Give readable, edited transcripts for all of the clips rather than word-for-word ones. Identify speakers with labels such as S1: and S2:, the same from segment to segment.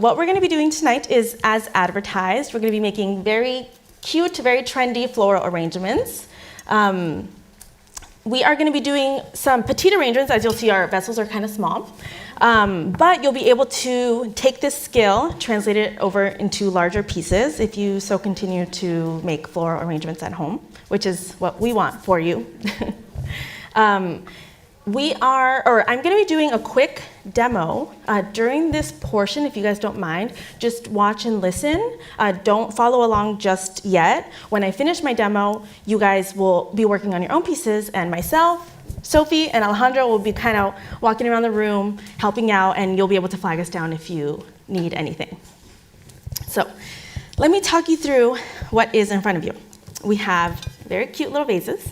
S1: what we're going to be doing tonight is, as advertised, we're going to be making very cute, very trendy floral arrangements. We are going to be doing some petite arrangements. As you'll see, our vessels are kind of small. But you'll be able to take this skill, translate it over into larger pieces if you so continue to make floral arrangements at home, which is what we want for you. I'm going to be doing a quick demo. During this portion, if you guys don't mind, just watch and listen. Don't follow along just yet. When I finish my demo, you guys will be working on your own pieces, and myself, Sophie, and Alejandro will be kind of walking around the room, helping out, and you'll be able to flag us down if you need anything. So let me talk you through what is in front of you. We have very cute little vases.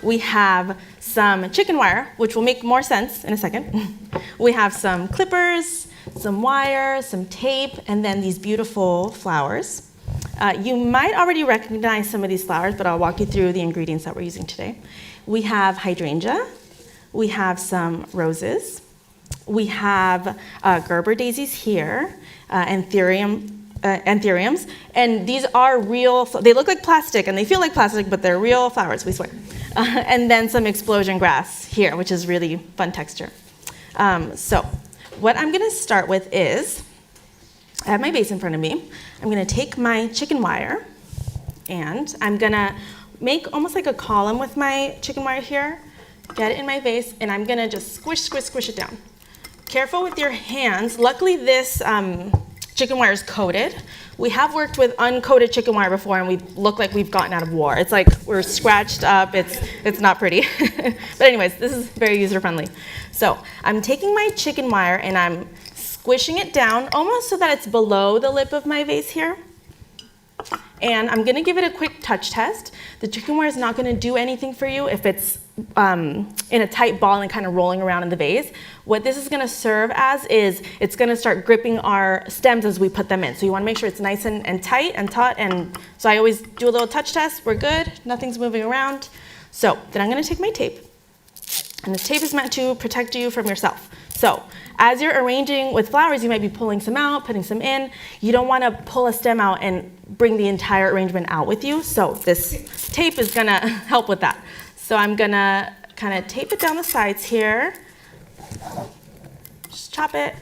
S1: We have some chicken wire, which will make more sense in a second. We have some clippers, some wire, some tape, and then these beautiful flowers. You might already recognize some of these flowers, but I'll walk you through the ingredients that we're using today. We have hydrangea. We have some roses. We have Gerber daisies here, anthuriums, and these are real. They look like plastic and they feel like plastic, but they're real flowers, we swear. And then some explosion grass here, which is really fun texture. So what I'm going to start with is, I have my vase in front of me. I'm going to take my chicken wire, and I'm going to make almost like a column with my chicken wire here, get it in my vase, and I'm going to just squish it down. Careful with your hands. Luckily, this chicken wire is coated. We have worked with uncoated chicken wire before, and we look like we've gotten out of war. It's like we're scratched up. It's not pretty. But anyways, this is very user-friendly. So I'm taking my chicken wire, and I'm squishing it down almost so that it's below the lip of my vase here. And I'm going to give it a quick touch test. The chicken wire is not going to do anything for you if it's in a tight ball and kind of rolling around in the vase. What this is going to serve as is it's going to start gripping our stems as we put them in. So you want to make sure it's nice and tight and taut. And so I always do a little touch test. We're good. Nothing's moving around. So then I'm going to take my tape. And this tape is meant to protect you from yourself. So as you're arranging with flowers, you might be pulling some out, putting some in. You don't want to pull a stem out and bring the entire arrangement out with you. So this tape is going to help with that. So I'm going to kind of tape it down the sides here. Just chop it.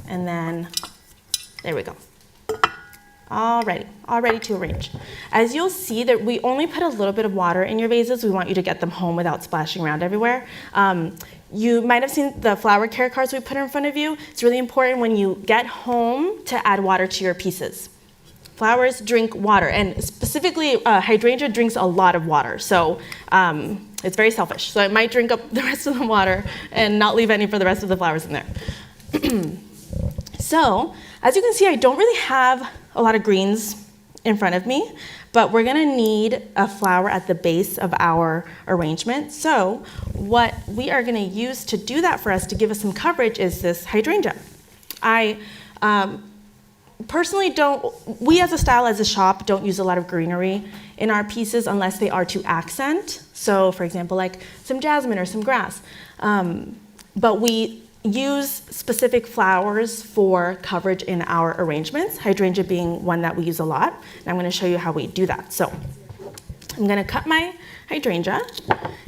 S1: And then there we go. All ready to arrange. As you'll see that we only put a little bit of water in your vases. We want you to get them home without splashing around everywhere. You might have seen the flower care cards we put in front of you. It's really important when you get home to add water to your pieces. Flowers drink water, and specifically hydrangea drinks a lot of water. So it's very selfish. So it might drink up the rest of the water and not leave any for the rest of the flowers in there. So as you can see, I don't really have a lot of greens in front of me, but we're gonna need a flower at the base of our arrangement. So what we are gonna use to do that for us, to give us some coverage, is this hydrangea. I personally we as a style, as a shop, don't use a lot of greenery in our pieces unless they are to accent. So for example, like some jasmine or some grass. But we use specific flowers for coverage in our arrangements, hydrangea being one that we use a lot. And I'm going to show you how we do that. So I'm going to cut my hydrangea,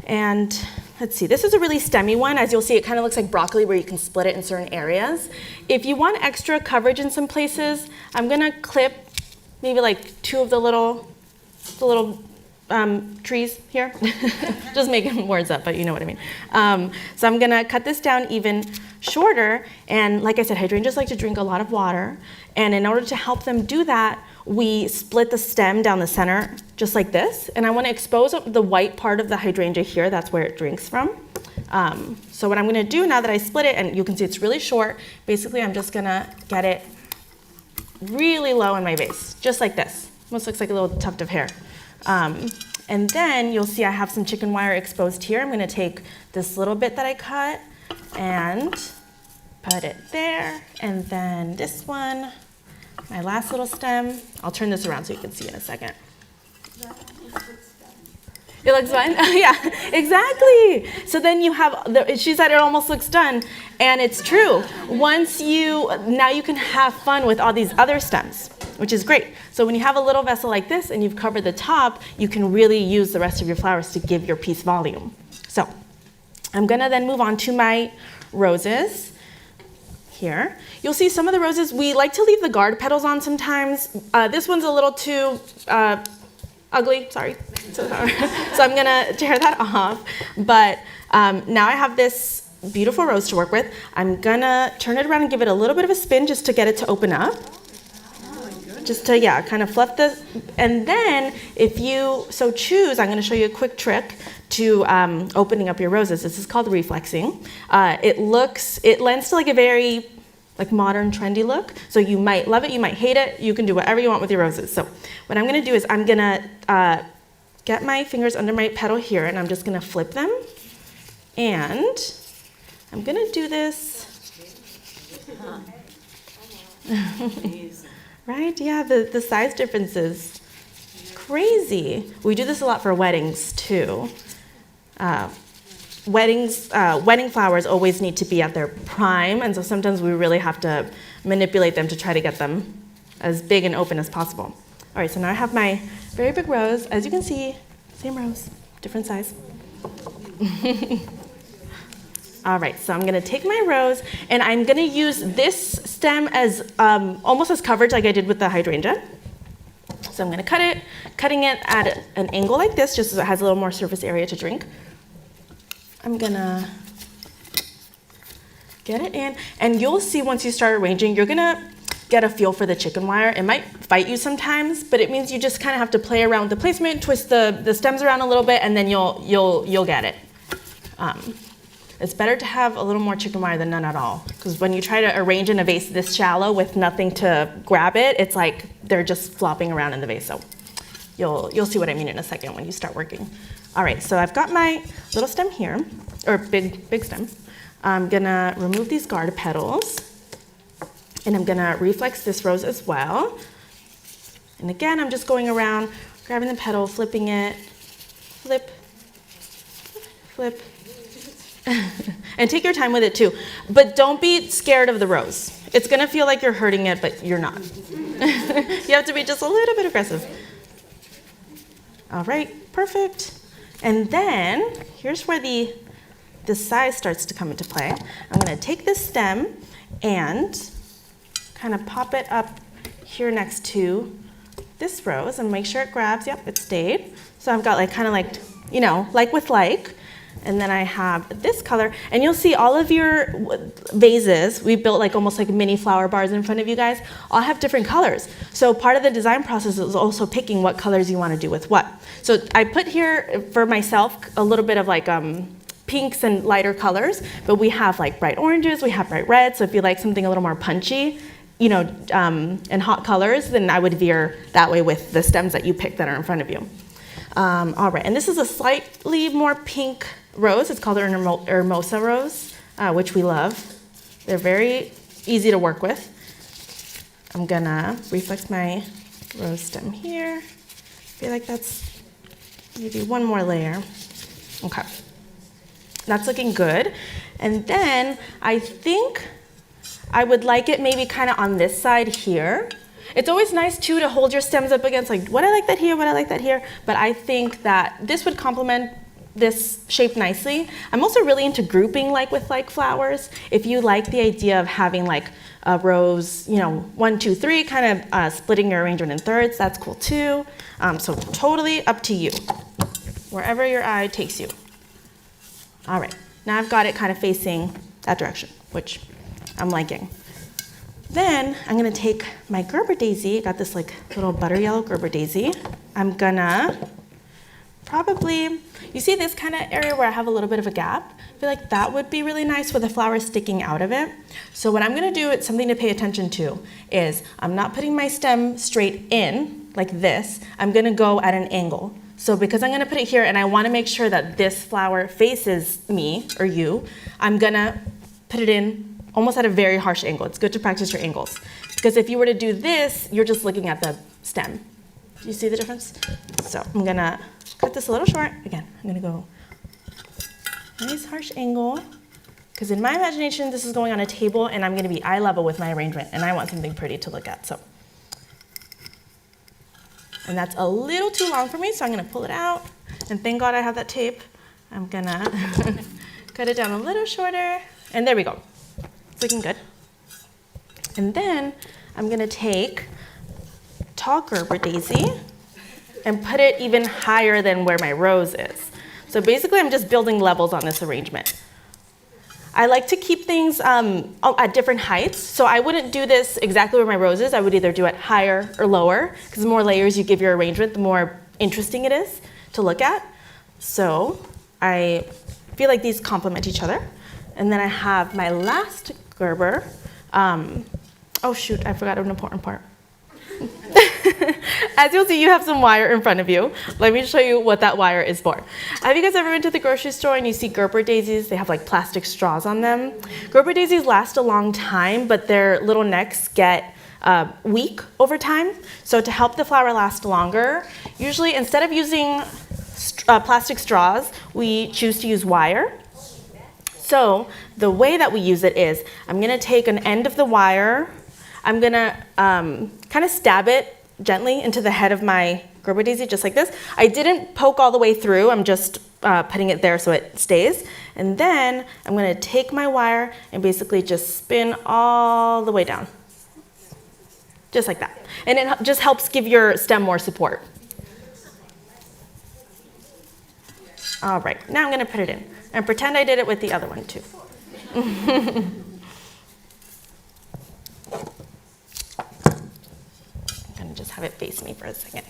S1: and let's see, this is a really stemmy one. As you'll see, it kind of looks like broccoli where you can split it in certain areas. If you want extra coverage in some places, I'm going to clip maybe like two of the little trees here. Just making words up, but you know what I mean. So I'm gonna cut this down even shorter, and like I said, hydrangeas like to drink a lot of water, and in order to help them do that, we split the stem down the center just like this, and I want to expose the white part of the hydrangea here. That's where it drinks from. So what I'm gonna do now that I split it, and you can see it's really short, basically I'm just gonna get it really low in my vase, just like this. Almost looks like a little tuft of hair. And then you'll see I have some chicken wire exposed here. I'm going to take this little bit that I cut and put it there. And then this one, my last little stem. I'll turn this around so you can see in a second. It looks fun? Yeah, exactly. So then you have, she said it almost looks done, and it's true. Now you can have fun with all these other stems, which is great. So when you have a little vessel like this and you've covered the top, you can really use the rest of your flowers to give your piece volume. So I'm gonna then move on to my roses here. You'll see some of the roses, we like to leave the guard petals on sometimes. This one's a little too ugly, sorry. So I'm gonna tear that off. But now I have this beautiful rose to work with. I'm gonna turn it around and give it a little bit of a spin just to get it to open up. Just to, yeah, kind of fluff this. And then if you so choose, I'm gonna show you a quick trick to opening up your roses. This is called reflexing. It lends to like a very modern, trendy look. So you might love it, you might hate it. You can do whatever you want with your roses. So what I'm gonna do is I'm gonna get my fingers under my petal here, and I'm just gonna flip them. And I'm gonna do this. Right, yeah, the size differences, crazy. We do this a lot for weddings too. Wedding flowers always need to be at their prime, and so sometimes we really have to manipulate them to try to get them as big and open as possible. All right, so now I have my very big rose. As you can see, same rose, different size. All right, so I'm gonna take my rose, and I'm gonna use this stem as almost as coverage like I did with the hydrangea. So I'm gonna cutting it at an angle like this, just so it has a little more surface area to drink. I'm gonna get it in, and you'll see once you start arranging, you're gonna get a feel for the chicken wire. It might fight you sometimes, but it means you just kind of have to play around with the placement, twist the stems around a little bit, and then you'll get it. It's better to have a little more chicken wire than none at all, because when you try to arrange in a vase this shallow with nothing to grab it, it's like they're just flopping around in the vase. So you'll see what I mean in a second when you start working. All right, so I've got my little stem here, or big stem. I'm gonna remove these guard petals, and I'm gonna reflex this rose as well. And again, I'm just going around, grabbing the petal, flipping it, flip, flip. And take your time with it too. But don't be scared of the rose. It's gonna feel like you're hurting it, but you're not. You have to be just a little bit aggressive. All right, perfect. And then here's where the size starts to come into play. I'm gonna take this stem and kind of pop it up here next to this rose and make sure it grabs. Yep, it stayed. So I've got like with like. And then I have this color, and you'll see all of your vases, we built almost like mini flower bars in front of you guys, all have different colors. So part of the design process is also picking what colors you want to do with what. So I put here for myself a little bit of pinks and lighter colors, but we have bright oranges, we have bright reds, so if you like something a little more punchy, and hot colors, then I would veer that way with the stems that you pick that are in front of you. All right, and this is a slightly more pink rose. It's called an Hermosa rose, which we love. They're very easy to work with. I'm gonna reflex my rose stem here. I feel like that's maybe one more layer. Okay, that's looking good. And then I think I would like it maybe kind of on this side here. It's always nice too to hold your stems up against what I like that here, what I like that here, but I think that this would complement this shape nicely. I'm also really into grouping with flowers. If you like the idea of having a rose, 1, 2, 3, kind of splitting your arrangement in thirds, that's cool too. So totally up to you, wherever your eye takes you. All right, now I've got it kind of facing that direction, which I'm liking. Then I'm gonna take my Gerber daisy. I got this little butter yellow Gerber daisy. I'm gonna probably, you see this kind of area where I have a little bit of a gap? I feel like that would be really nice with the flower sticking out of it. So what I'm gonna do, it's something to pay attention to, is I'm not putting my stem straight in like this. I'm gonna go at an angle. So because I'm gonna put it here and I wanna make sure that this flower faces me or you, I'm gonna put it in almost at a very harsh angle. It's good to practice your angles. Because if you were to do this, you're just looking at the stem. Do you see the difference? So I'm gonna cut this a little short. Again, I'm gonna go nice harsh angle, because in my imagination, this is going on a table and I'm gonna be eye level with my arrangement and I want something pretty to look at, so. And that's a little too long for me, so I'm gonna pull it out. And thank God I have that tape. I'm gonna cut it down a little shorter. And there we go. It's looking good. And then I'm gonna take tall Gerber daisy and put it even higher than where my rose is. So basically I'm just building levels on this arrangement. I like to keep things at different heights, so I wouldn't do this exactly where my rose is. I would either do it higher or lower, because the more layers you give your arrangement, the more interesting it is to look at. So I feel like these complement each other. And then I have my last Gerber. Oh shoot, I forgot an important part. As you'll see, you have some wire in front of you. Let me show you what that wire is for. Have you guys ever been to the grocery store and you see Gerber daisies? They have like plastic straws on them. Gerber daisies last a long time, but their little necks get weak over time. So to help the flower last longer, usually instead of using plastic straws, we choose to use wire. So the way that we use it is, I'm gonna take an end of the wire, I'm gonna kind of stab it gently into the head of my Gerber daisy, just like this. I didn't poke all the way through, I'm just putting it there so it stays. And then I'm gonna take my wire and basically just spin all the way down. Just like that. And it just helps give your stem more support. All right, now I'm gonna put it in and pretend I did it with the other one too. I'm gonna just have it face me for a second.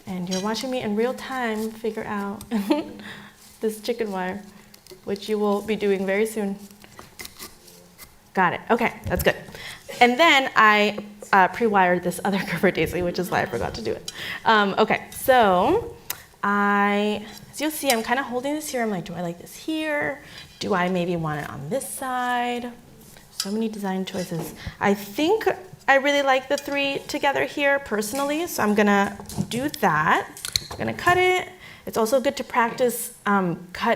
S1: And you're watching me in real time figure out this chicken wire, which you will be doing very soon. Got it, okay, that's good. And then I pre-wired this other Gerber daisy, which is why I forgot to do it. Okay, so as you'll see, I'm kind of holding this here. I'm like, do I like this here? Do I maybe want it on this side? So many design choices. I think I really like the three together here personally, so I'm gonna do that. I'm gonna cut it. It's also good to practice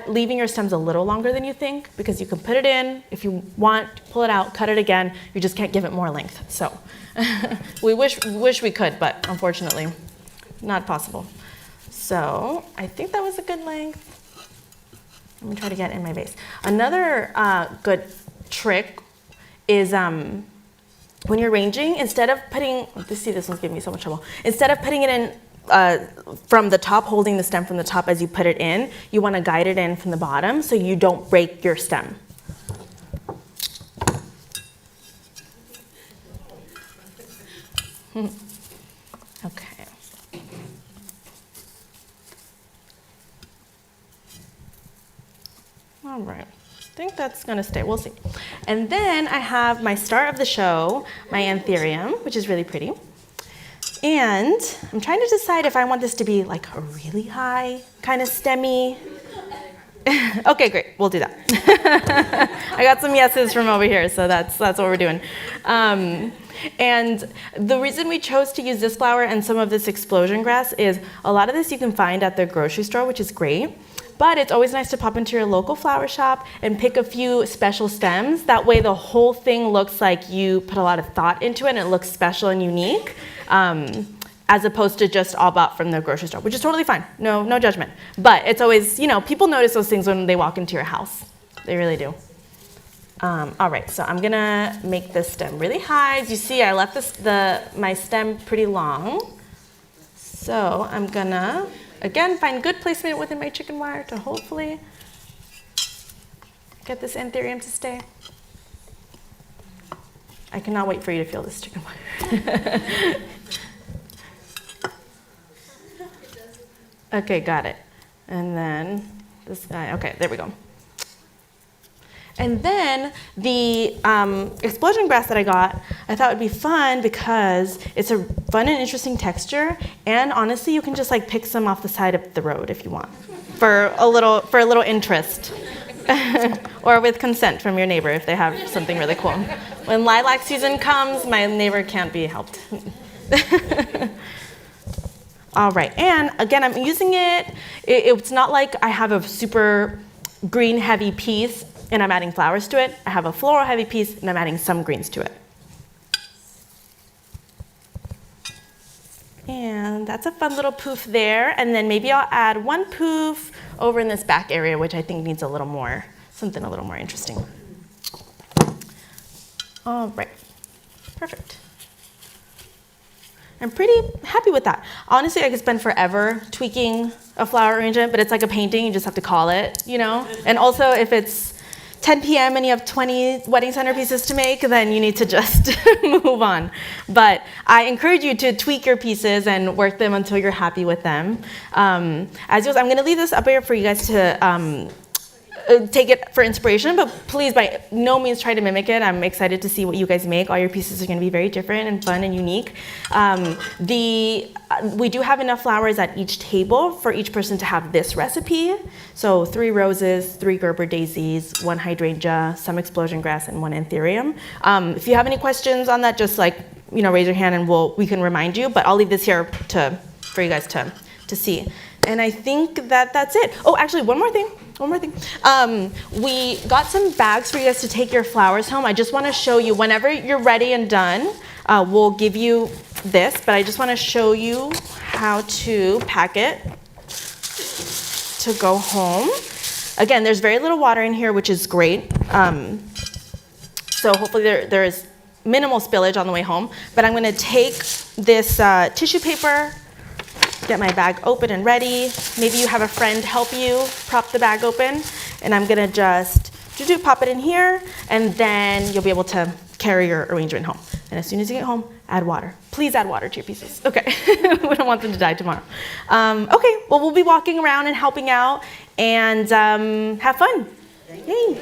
S1: leaving your stems a little longer than you think, because you can put it in, if you want, pull it out, cut it again, you just can't give it more length. So we wish we could, but unfortunately, not possible. So I think that was a good length. Let me try to get it in my vase. Another good trick is when you're arranging, instead of putting, this one's giving me so much trouble. Instead of putting it in from the top, holding the stem from the top as you put it in, you want to guide it in from the bottom so you don't break your stem. Okay. All right. I think that's going to stay. We'll see. And then I have my star of the show, my anthurium, which is really pretty. And I'm trying to decide if I want this to be like a really high kind of stemmy. Okay, great, we'll do that. I got some yeses from over here, so that's what we're doing. And the reason we chose to use this flower and some of this explosion grass is a lot of this you can find at the grocery store, which is great. But it's always nice to pop into your local flower shop and pick a few special stems. That way the whole thing looks like you put a lot of thought into it and it looks special and unique, as opposed to just all bought from the grocery store, which is totally fine. No judgment. But it's always, people notice those things when they walk into your house. They really do. All right, so I'm gonna make this stem really high. As you see, I left my stem pretty long. So I'm gonna, again, find good placement within my chicken wire to hopefully get this anthurium to stay. I cannot wait for you to feel this chicken wire. Okay, got it. And then this guy, okay, there we go. And then the explosion grass that I got, I thought would be fun because it's a fun and interesting texture, and honestly, you can just like pick some off the side of the road if you want, for a little interest. Or with consent from your neighbor if they have something really cool. When lilac season comes, my neighbor can't be helped. All right, and again, I'm using it's not like I have a super green heavy piece and I'm adding flowers to it. I have a floral heavy piece and I'm adding some greens to it. And that's a fun little poof there. And then maybe I'll add one poof over in this back area, which I think needs something a little more interesting. All right, perfect. I'm pretty happy with that. Honestly, I could spend forever tweaking a flower arrangement, but it's like a painting, you just have to call it, you know? And also, if it's 10 p.m. and you have 20 wedding centerpieces to make, then you need to just move on. But I encourage you to tweak your pieces and work them until you're happy with them. I'm gonna leave this up here for you guys to take it for inspiration, but please by no means try to mimic it. I'm excited to see what you guys make. All your pieces are going to be very different and fun and unique. We do have enough flowers at each table for each person to have this recipe. So 3 roses, 3 Gerber daisies, 1 hydrangea, some explosion grass, and 1 anthurium. If you have any questions on that, just raise your hand and we can remind you. But I'll leave this here for you guys to see. And I think that's it. Oh, actually, one more thing. We got some bags for you guys to take your flowers home. I just want to show you, whenever you're ready and done, we'll give you this, but I just want to show you how to pack it to go home. Again, there's very little water in here, which is great. So hopefully there is minimal spillage on the way home. But I'm going to take this tissue paper, get my bag open and ready. Maybe you have a friend help you prop the bag open. And I'm gonna just pop it in here, and then you'll be able to carry your arrangement home. And as soon as you get home, add water. Please add water to your pieces. Okay, we don't want them to die tomorrow. Okay, well, we'll be walking around and helping out, and have fun. Yay.